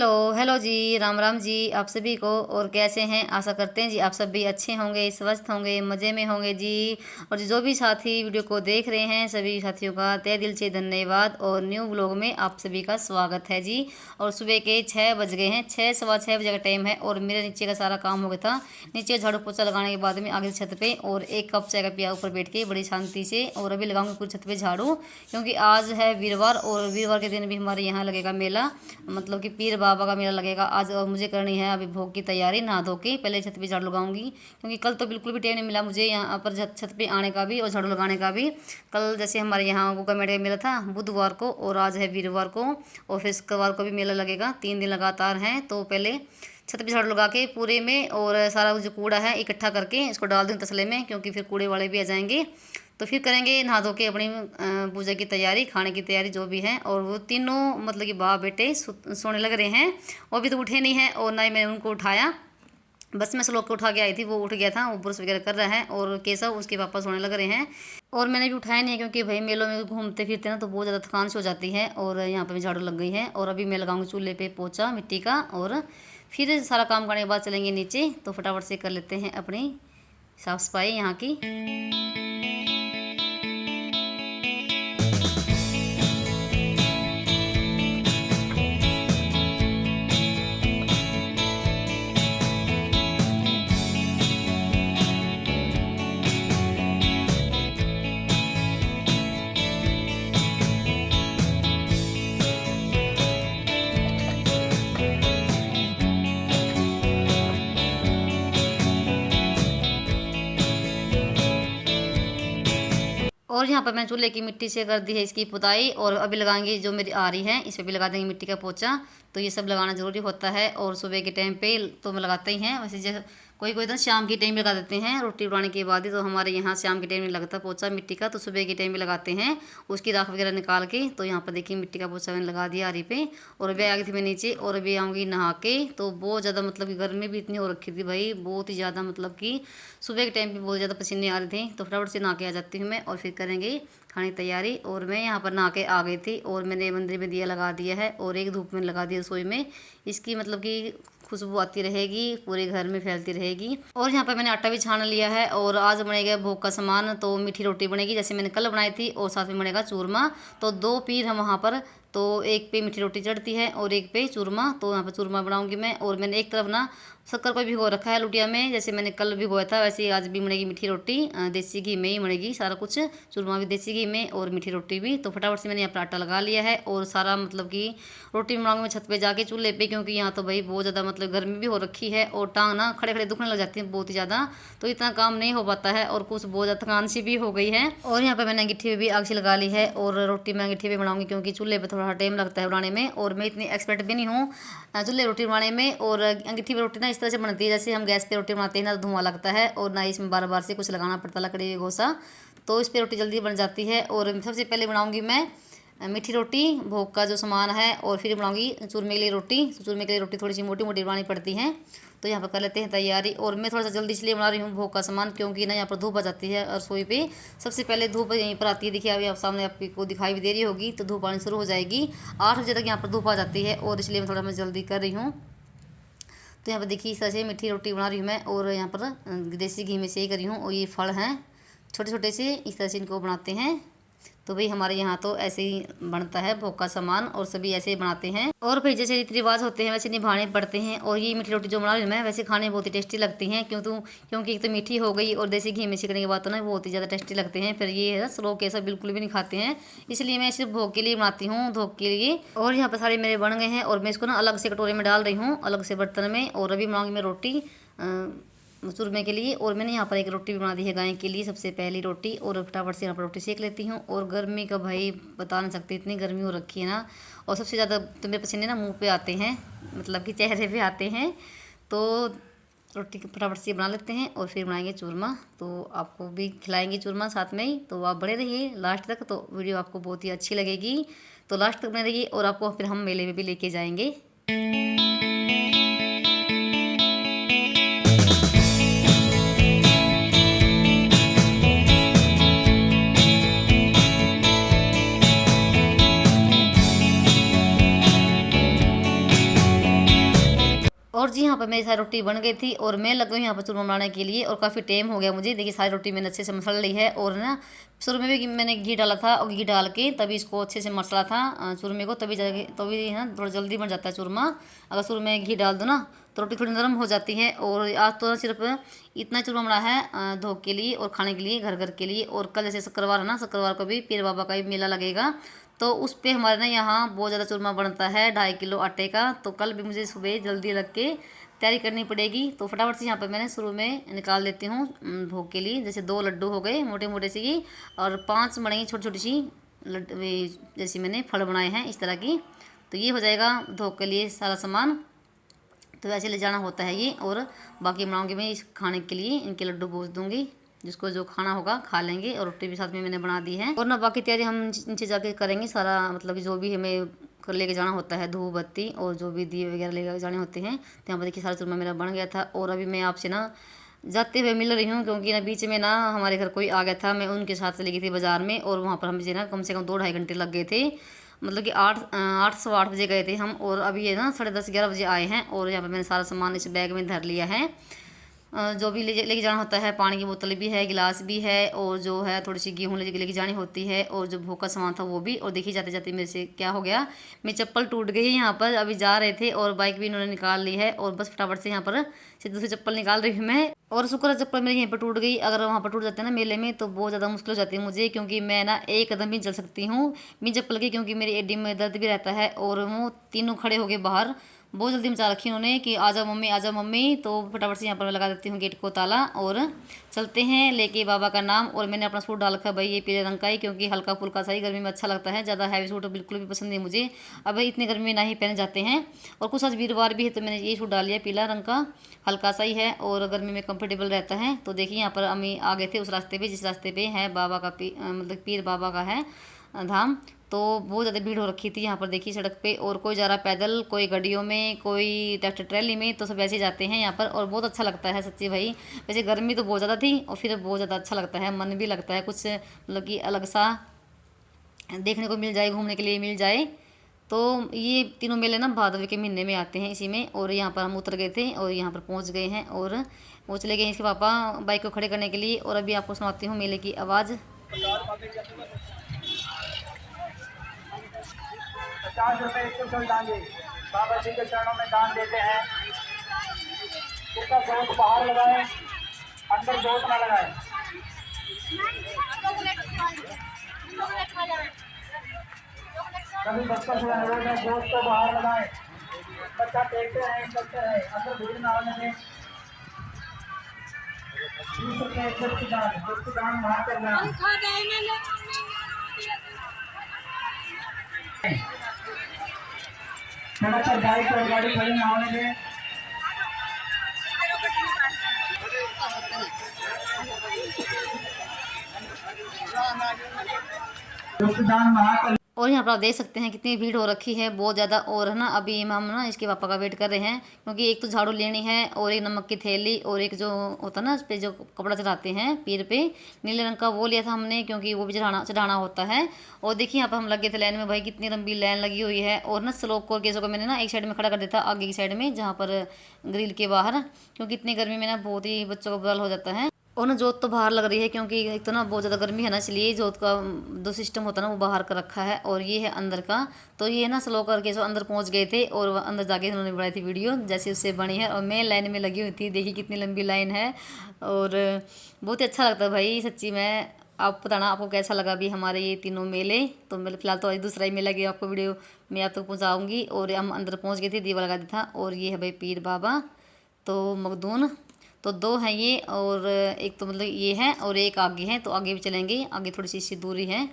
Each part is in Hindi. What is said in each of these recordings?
हेलो हेलो जी, राम राम जी आप सभी को। और कैसे हैं? आशा करते हैं जी आप सभी अच्छे होंगे, स्वस्थ होंगे, मज़े में होंगे जी। और जो भी साथी वीडियो को देख रहे हैं सभी साथियों का तहे दिल से धन्यवाद। और न्यू ब्लॉग में आप सभी का स्वागत है जी। और सुबह के 6 बज गए हैं, 6 सवा 6 बजे का टाइम है। और मेरे नीचे का सारा काम हो गया था। नीचे झाड़ू पोछा लगाने के बाद में आगे छत पे और एक कप चाय का पिया ऊपर बैठ के बड़ी शांति से। और अभी लगाऊंगी पूरी छत पे झाड़ू, क्योंकि आज है वीरवार और वीरवार के दिन भी हमारे यहाँ लगेगा मेला, मतलब कि पीर बाबा का मेला लगेगा आज। और मुझे करनी है अभी भोग की तैयारी, नहा धो के पहले छत पे झाड़ू लगाऊंगी, क्योंकि कल तो बिल्कुल भी टाइम नहीं मिला मुझे यहाँ पर छत पे आने का भी और झाड़ू लगाने का भी। कल जैसे हमारे यहाँ गोगा मेले का मेला था बुधवार को, और आज है वीरवार को, और फिर शुक्रवार को भी मेला लगेगा। 3 दिन लगातार हैं। तो पहले छत पे झाड़ू लगा के पूरे में और सारा जो कूड़ा है इकट्ठा करके इसको डाल दूँ तसले में, क्योंकि फिर कूड़े वाले भी आ जाएंगे। तो फिर करेंगे नहा धो के अपनी पूजा की तैयारी, खाने की तैयारी जो भी है। और वो तीनों मतलब कि बाप बेटे सोने लग रहे हैं, वो भी तो उठे नहीं हैं और ना ही मैंने उनको उठाया। बस मैं श्लोक को उठा के आई थी, वो उठ गया था, वो ब्रश वगैरह कर रहा है। और केशव उसके पापा सोने लग रहे हैं। और मैंने भी उठाया नहीं है, क्योंकि भाई मेलों में घूमते फिरते ना तो बहुत ज़्यादा थकान सी हो जाती है। और यहाँ पर भी झाड़ू लग गई है। और अभी मैं लगाऊंगी चूल्हे पे पोछा मिट्टी का, और फिर सारा काम करने के बाद चलेंगे नीचे। तो फटाफट से कर लेते हैं अपनी साफ़ सफाई यहाँ की। और यहाँ पर मैंने चूल्हे की मिट्टी से कर दी है इसकी पुताई। और अभी लगाएंगे जो मेरी आ रही है, इस पर भी लगा देंगे मिट्टी का पोछा। तो ये सब लगाना ज़रूरी होता है। और सुबह के टाइम पे तो मैं लगाते ही हैं। वैसे जैसे कोई कोई तो शाम के टाइम लगा देते हैं रोटी बनाने के बाद ही। तो हमारे यहाँ शाम के टाइम में लगता है पोछा मिट्टी का, तो सुबह के टाइम में लगाते हैं उसकी राख वगैरह निकाल के। तो यहाँ पर देखिए मिट्टी का पोछा मैंने लगा दिया आरी पे। और अभी आ गई थी मैं नीचे, और अभी आऊँगी नहा के। तो बहुत ज़्यादा मतलब कि गर्मी भी इतनी हो रखी थी भाई, बहुत ही ज़्यादा, मतलब कि सुबह के टाइम पर बहुत ज़्यादा पसीने आ रहे थे। तो फटाफट से नहा के आ जाती हूँ मैं, और फिर करेंगे खाने की तैयारी। और मैं यहाँ पर नहा के आ गई थी, और मैंने मंदिर में दिया लगा दिया है, और एक धूप में लगा दिया रसोई में। इसकी मतलब कि खुशबू आती रहेगी, पूरे घर में फैलती रहेगी। और यहाँ पर मैंने आटा भी छान लिया है। और आज बनेगा भोग का सामान। तो मीठी रोटी बनेगी जैसे मैंने कल बनाई थी, और साथ में बनेगा चूरमा। तो 2 पीर हम वहाँ पर, तो एक पे मीठी रोटी चढ़ती है और एक पे चूरमा। तो यहाँ पर चूरमा बनाऊंगी मैं। और मैंने एक तरफ ना शक्कर को भिगो रखा है लुटिया में, जैसे मैंने कल भिगोया था वैसे ही आज भी बनेगी मीठी रोटी। देसी घी में ही बनेगी सारा कुछ, चूरमा भी देसी घी में और मीठी रोटी भी। तो फटाफट से मैंने यहाँ पर आटा लगा लिया है। और सारा मतलब कि रोटी बनाऊंगी मैं छत पे जाके चूल्हे पे, क्योंकि यहाँ तो भाई बहुत ज़्यादा मतलब गर्मी भी हो रखी है। और टांग ना खड़े खड़े दुखने लग जाती है बहुत ही ज़्यादा, तो इतना काम नहीं हो पाता है। और कुछ बहुत ज़्यादा थकान सी भी हो गई है। और यहाँ पर मैंने अंगीठी पे भी आग से लगा ली है। और रोटी मैं अंगीठी पे बनाऊंगी, क्योंकि चूल्हे पर थोड़ा टाइम लगता है बनाने में। और मैं इतनी एक्सपर्ट भी नहीं हूँ चूल्हे रोटी बनाने में। और अंगीठी पे रोटी ना इस तरह से बनती है जैसे हम गैस पे रोटी बनाते हैं ना, तो धुआं लगता है, और ना इसमें बार बार से कुछ लगाना पड़ता लकड़ी घोसा। तो इस पर रोटी जल्दी बन जाती है। और सबसे पहले बनाऊंगी मैं मीठी रोटी, भोग का जो सामान है। और फिर बनाऊंगी चूरमे के लिए रोटी। तो चूरमे के लिए रोटी थोड़ी सी मोटी मोटी बनानी पड़ती है। तो यहाँ पर कर लेते हैं तैयारी। और मैं थोड़ा सा जल्दी इसलिए बना रही हूँ भोग का सामान, क्योंकि ना यहाँ पर धूप आ जाती है रसोई पे। सबसे पहले धूप यहीं पर आती है, देखिए अभी आप सामने आपको दिखाई भी दे रही होगी। तो धूप आनी शुरू हो जाएगी 8 बजे तक यहाँ पर धूप आ जाती है, और इसलिए मैं थोड़ा जल्दी कर रही हूँ। तो यहाँ पर देखिए इस तरह से मीठी रोटी बना रही हूँ मैं। और यहाँ पर देसी घी में से ही करी हूँ। और ये फल हैं छोटे छोटे से, इस तरह से इनको बनाते हैं। तो भाई हमारे यहाँ तो ऐसे ही बनता है भोग का सामान, और सभी ऐसे ही बनाते हैं। और फिर जैसे रीति रिवाज होते हैं वैसे निभाने पड़ते हैं। और ये मीठी रोटी जो बना रही हूँ मैं, वैसे खाने में बहुत ही टेस्टी लगती हैं, क्योंकि एक तो मीठी हो गई और देसी घी में सीखने के बाद तो ना बहुत ही ज़्यादा टेस्टी लगते हैं। फिर ये है लोग ऐसा बिल्कुल भी नहीं खाते हैं, इसलिए मैं सिर्फ भोग के लिए बनाती हूँ, भोग के लिए। और यहाँ पर सारे मेरे बन गए हैं, और मैं इसको ना अलग से कटोरे में डाल रही हूँ, अलग से बर्तन में। और अभी बनाऊँगी मैं रोटी चूरमे के लिए। और मैंने यहाँ पर एक रोटी भी बना दी है गाय के लिए, सबसे पहली रोटी। और फटाफट से यहाँ पर रोटी सेक लेती हूँ। और गर्मी का भाई बता नहीं सकती, इतनी गर्मी हो रखी है ना। और सबसे ज़्यादा तो मेरे पसीने ना मुंह पे आते हैं, मतलब कि चेहरे पे आते हैं। तो रोटी फटाफट से बना लेते हैं, और फिर बनाएंगे चूरमा। तो आपको भी खिलाएंगे चूरमा साथ में ही। तो आप बने रहिए लास्ट तक, तो वीडियो आपको बहुत ही अच्छी लगेगी। तो लास्ट तक बने रहिए, और आपको फिर हम मेले में भी लेके जाएंगे। जी यहाँ पर मेरी सारी रोटी बन गई थी और मैं लग गई यहाँ पर चूरमा बनाने के लिए और काफ़ी टाइम हो गया मुझे। देखिए सारी रोटी मैंने अच्छे से मसल ली है और ना शुरू में भी मैंने घी डाला था और घी डाल के तभी इसको अच्छे से मसला था चूरमे को, तभी है ना थोड़ा जल्दी बन जाता है चूरमा। अगर शुरू में घी डाल दो ना तो रोटी थोड़ी नरम हो जाती है। और आज तो सिर्फ इतना चूरमा बना है धो के लिए और खाने के लिए, घर घर के लिए। और कल जैसे शुक्रवार है ना, शुक्रवार को भी पीर बाबा का भी मेला लगेगा, तो उस पे हमारे ना यहाँ बहुत ज़्यादा चूरमा बनता है 2.5 किलो आटे का। तो कल भी मुझे सुबह जल्दी लग के तैयारी करनी पड़ेगी। तो फटाफट से यहाँ पर मैंने शुरू में निकाल देती हूँ भोग के लिए। जैसे 2 लड्डू हो गए मोटे मोटे से ही, और 5 बनेंगी छोटी छोटी सी जैसे मैंने फल बनाए हैं इस तरह की। तो ये हो जाएगा भोग के लिए सारा सामान। तो ऐसे ले जाना होता है ये। और बाकी बनाऊँगी मैं इस खाने के लिए, इनके लड्डू भूज दूँगी, जिसको जो खाना होगा खा लेंगे। और रोटी भी साथ में मैंने बना दी है। और ना बाकी तैयारी हम नीचे जाके करेंगे सारा, मतलब कि जो भी हमें लेके जाना होता है, धूप बत्ती और जो भी दिए वगैरह लेके जाने होते हैं। तो यहाँ पर देखिए सारा चूरमा मेरा बन गया था। और अभी मैं आपसे ना जाते हुए मिल रही हूँ, क्योंकि ना बीच में ना हमारे घर कोई आ गया था, मैं उनके साथ चली गई थी बाज़ार में। और वहाँ पर हमें ना कम से कम 2-2.5 घंटे लग गए थे। मतलब कि 8 बजे गए थे हम, और अभी ये ना 10:30-11 बजे आए हैं। और यहाँ पर मैंने सारा सामान इस बैग में धर लिया है। जो भी लेके जाना होता है, पानी की बोतल भी है, गिलास भी है, और जो है थोड़ी सी गेहूँ लेके जानी होती है, और जो भूख का सामान था वो भी। और देखिए जाते जाते मेरे से क्या हो गया, मेरी चप्पल टूट गई यहाँ पर। अभी जा रहे थे और बाइक भी इन्होंने निकाल ली है, और बस फटाफट से यहाँ पर से दूसरी चप्पल निकाल रही हूँ मैं। और शुक्र है चप्पल मेरी यहीं पर टूट गई। अगर वहाँ पर टूट जाते हैं ना मेले में, तो बहुत ज़्यादा मुश्किल हो जाती है मुझे, क्योंकि मैं ना एक कदम भी चल सकती हूँ बिन चप्पल की, क्योंकि मेरी एडी में दर्द भी रहता है। और वो तीनों खड़े हो गए बाहर, बहुत जल्दी मचा रखी उन्होंने कि आजा मम्मी आजा मम्मी। तो फटाफट से यहाँ पर मैं लगा देती हूँ गेट को ताला, और चलते हैं लेके बाबा का नाम। और मैंने अपना सूट डाल रखा भाई ये पीले रंग का ही, क्योंकि हल्का फुल्का सा ही गर्मी में अच्छा लगता है। ज़्यादा हैवी सूट बिल्कुल भी पसंद नहीं मुझे, अब इतनी गर्मी में ना ही पहने जाते हैं। और कुछ आज वीरवार भी है, तो मैंने ये सूट डाल लिया पीला रंग का, हल्का सा ही है और गर्मी में कंफर्टेबल रहता है। तो देखिए यहाँ पर हम आ गए थे उस रास्ते पे, जिस रास्ते पे है बाबा का मतलब पीर बाबा का है धाम। तो बहुत ज़्यादा भीड़ हो रखी थी यहाँ पर देखिए सड़क पे। और कोई जा रहा पैदल, कोई गाड़ियों में, कोई ट्रैक्टर ट्रैली में, तो सब ऐसे जाते हैं यहाँ पर। और बहुत अच्छा लगता है सच्ची भाई। वैसे गर्मी तो बहुत ज़्यादा थी, और फिर बहुत ज़्यादा अच्छा लगता है, मन भी लगता है कुछ मतलब कि अलग सा देखने को मिल जाए, घूमने के लिए मिल जाए। तो ये तीनों मेले ना भादवे के महीने में आते हैं इसी में। और यहाँ पर हम उतर गए थे और यहाँ पर पहुँच गए हैं, और वो चले गए इसके पापा बाइक को खड़े करने के लिए। और अभी आपको सुनाती हूँ मेले की आवाज़। 50 रुपए स्पेशल डांगे बाबा जी के चरणों में दान देते हैं। उसका जोत बाहर लगाए, अंदर जोत ना लगाए। सभी भक्तों से अनुरोध है जोत को बाहर लगाए। बच्चा देखते रहे, चलते रहे, अंदर भीड़ ना होने दें। 20 रुपए गुप्त दान वहाँ कर रहे हैं। थोड़ा सा बाइक और गाड़ी खड़ी ना होने दें। दान महाकाल। और यहाँ पर आप देख सकते हैं कितनी भीड़ हो रखी है, बहुत ज़्यादा। और है ना अभी हम ना इसके पापा का वेट कर रहे हैं, क्योंकि एक तो झाड़ू लेनी है, और एक नमक की थैली, और एक जो होता है ना उस पर जो कपड़ा चढ़ाते हैं पीर पे नीले रंग का, वो लिया था हमने, क्योंकि वो भी चढ़ाना होता है। और देखिए यहाँ पर हम लगे थे लाइन में, भाई कितनी लंबी लाइन लगी हुई है। और ना श्लोक को केसों को मैंने ना एक साइड में खड़ा कर दिया था, आगे की साइड में जहाँ पर ग्रिल के बाहर, क्योंकि इतनी गर्मी में ना बहुत ही बच्चों को बुरा हो जाता है। और ना जोत तो बाहर लग रही है, क्योंकि एक तो ना बहुत ज़्यादा गर्मी है ना, इसलिए जोत का जो सिस्टम होता है ना वो बाहर कर रखा है। और ये है अंदर का। तो ये ना स्लो करके जो अंदर पहुंच गए थे, और अंदर जाके उन्होंने बनाई थी वीडियो जैसे उससे बनी है। और मैं लाइन में लगी हुई थी, देखिए कितनी लंबी लाइन है, और बहुत ही अच्छा लगता है भाई सच्ची में। आप बताना आपको कैसा लगा भी हमारे ये तीनों मेले। तो मेरे फिलहाल तो आज दूसरा ही मेला गया, आपको वीडियो मैं आप तक पहुँचाऊँगी। और हम अंदर पहुँच गए थे, दीवा लगा दिया था। और ये है भाई पीर बाबा तो मखदून, तो 2 हैं ये, और एक तो मतलब ये है, और एक आगे है, तो आगे भी चलेंगे, आगे थोड़ी सी इससे दूरी है।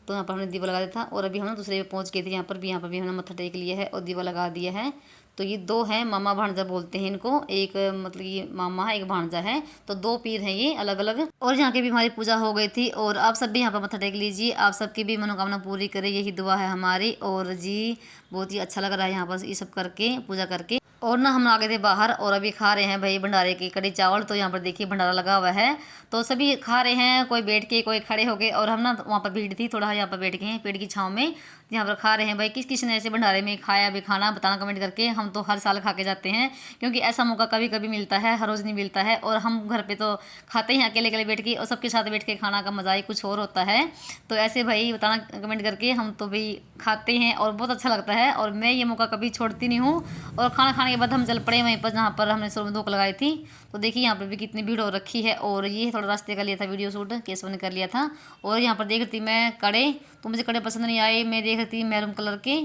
तो यहाँ पर हमने दीवा लगा दिया था। और अभी हम दूसरे पे पहुँच गए थे, यहाँ पर भी हमने मत्था टेक लिया है और दीवा लगा दिया है। तो ये 2 हैं, मामा भांजा बोलते हैं इनको, एक मतलब ये मामा है, एक भांजा है। तो 2 पीर हैं ये अलग अलग। और यहाँ की भी हमारी पूजा हो गई थी, और आप सब भी यहाँ पर मत्था टेक लीजिए, आप सबकी भी मनोकामना पूरी करे, यही दुआ है हमारी। और जी बहुत ही अच्छा लग रहा है यहाँ पर ये सब करके, पूजा करके। और ना हम आ गए थे बाहर और अभी खा रहे हैं भाई भंडारे की कड़ी चावल। तो यहाँ पर देखिए भंडारा लगा हुआ है, तो सभी खा रहे हैं, कोई बैठ के कोई खड़े हो गए। और हम ना वहाँ पर भीड़ थी थोड़ा, यहाँ पर बैठ गए हैं पेड़ की छाँव में, यहाँ पर खा रहे हैं। भाई किस किस ने ऐसे भंडारे में खाया भी खाना बताना कमेंट करके। हम तो हर साल खा के जाते हैं, क्योंकि ऐसा मौका कभी कभी मिलता है, हर रोज़ नहीं मिलता है। और हम घर पे तो खाते हैं अकेले अकेले बैठ के, और सबके साथ बैठ के खाना का मज़ा ही कुछ और होता है। तो ऐसे भाई बताना कमेंट करके, हम तो भाई खाते हैं और बहुत अच्छा लगता है। और मैं ये मौका कभी छोड़ती नहीं हूँ। और खाना खाने के बाद हम चल पड़े वहीं पर जहाँ पर हमने शुरू में धूप लगाई थी। तो देखिए यहाँ पर भी कितनी भीड़ हो रखी है। और ये थोड़ा रास्ते का लिया था वीडियो शूट, केशव ने कर लिया था। और यहाँ पर देख रही थी मैं कड़े, तो मुझे कड़े पसंद नहीं आए। मैं देख रही थी मैरून कलर के,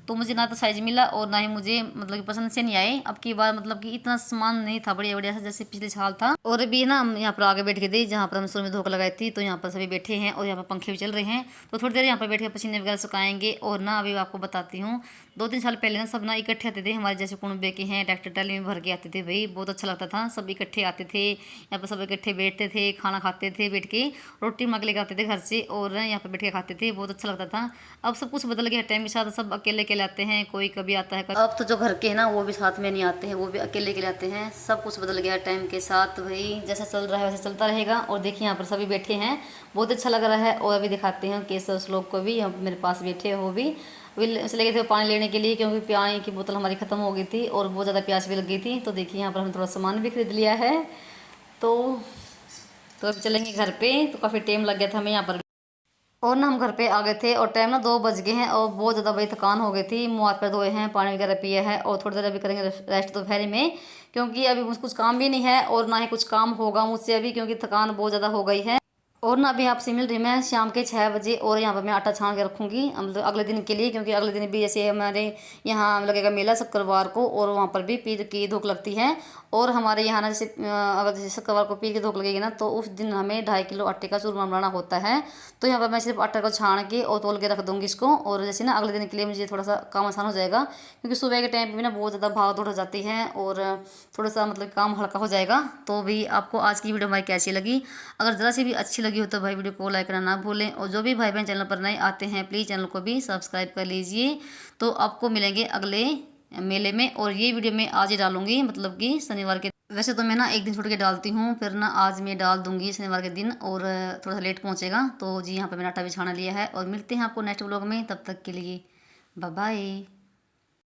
तो मुझे ना तो साइज मिला और ना ही मुझे मतलब कि पसंद से नहीं आए। अब की बार मतलब कि इतना सामान नहीं था बढ़िया बढ़िया सा जैसे पिछले साल था। और अभी ना हम यहाँ पर आगे बैठ के थे जहाँ पर हम शुरू में धूप लगाई थी। तो यहाँ पर सभी बैठे हैं और यहाँ पर पंखे भी चल रहे हैं। तो थोड़ी देर यहाँ पर बैठ के पसीने वगैरह सुखाएंगे। और ना अभी आपको बताती हूँ, 2-3 साल पहले ना सब ना इकट्ठे आते थे, हमारे जैसे कुनबे के हैं, ट्रैक्टर ट्राली में भर के आते थे भाई, बहुत अच्छा लगता था। सब इकट्ठे आते थे, यहाँ पर सब इकट्ठे बैठते थे, खाना खाते थे बैठ के, रोटी मांग लेकर आते थे घर से और यहाँ पर बैठ के खाते थे, बहुत अच्छा लगता था। अब सब कुछ बदल गया टाइम के साथ, सब अकेले अकेले आते हैं, कोई कभी आता है। अब तो जो घर के हैं ना वो भी साथ में नहीं आते हैं, वो भी अकेले अकेले आते हैं। सब कुछ बदल गया टाइम के साथ भाई, जैसा चल रहा है वैसे चलता रहेगा। और देखिए यहाँ पर सभी बैठे हैं, बहुत अच्छा लग रहा है। और अभी दिखाते हैं केशव श्लोक को भी, हम मेरे पास बैठे हो भी चले गए थे पानी लेने के लिए, क्योंकि पानी की बोतल हमारी ख़त्म हो गई थी और बहुत ज़्यादा प्यास भी लग गई थी। तो देखिए यहाँ पर हमने थोड़ा सामान भी खरीद लिया है। तो अब चलेंगे घर पे। तो काफ़ी टाइम लग गया था हमें यहाँ पर। और ना हम घर पे आ गए थे और टाइम ना 2 बज गए हैं और बहुत ज़्यादा भाई थकान हो गई थी। मुँह हाथ पैर धोए हैं, पानी वगैरह पिए हैं और थोड़ी देर अभी करेंगे रेस्ट दोपहर में, क्योंकि अभी मुझे कुछ काम भी नहीं है और ना ही कुछ काम होगा मुझसे अभी, क्योंकि थकान बहुत ज़्यादा हो गई है। और ना अभी आपसे मिल रही मैं शाम के 6 बजे। और यहाँ पर मैं आटा छान के रखूँगी मतलब अगले दिन के लिए, क्योंकि अगले दिन भी जैसे हमारे यहाँ लगेगा मेला शुक्रवार को, और वहाँ पर भी पीर की धूप लगती है। और हमारे यहाँ ना जैसे अगर जैसे शुक्रवार को पीर की धूप लगेगी ना, तो उस दिन हमें 2.5 किलो आटे का चूरमा बनाना होता है। तो यहाँ पर मैं सिर्फ आटा को छान के और तोल के रख दूँगी इसको, और जैसे ना अगले दिन के लिए मुझे थोड़ा सा काम आसान हो जाएगा, क्योंकि सुबह के टाइम पर भी ना बहुत ज़्यादा भाग दौड़ हो जाती है और थोड़ा सा मतलब काम हल्का हो जाएगा। तो भी आपको आज की वीडियो हमारी कैसी लगी? अगर ज़रा सी भी अच्छी लगी हो तो भाई वीडियो को लाइक करना ना भूलें। और जो भी भाई बहन चैनल पर नए आते हैं प्लीज़ चैनल को भी सब्सक्राइब कर लीजिए। तो आपको मिलेंगे अगले मेले में। और ये वीडियो मैं आज ही डालूंगी, मतलब कि शनिवार के, वैसे तो मैं ना एक दिन छोड़ के डालती हूँ, फिर ना आज मैं डाल दूंगी शनिवार के दिन, और थोड़ा सा लेट पहुँचेगा। तो जी यहाँ पर मैंने आटा भी छाना लिया है। और मिलते हैं आपको नेक्स्ट व्लॉग में, तब तक के लिए बाय बाय।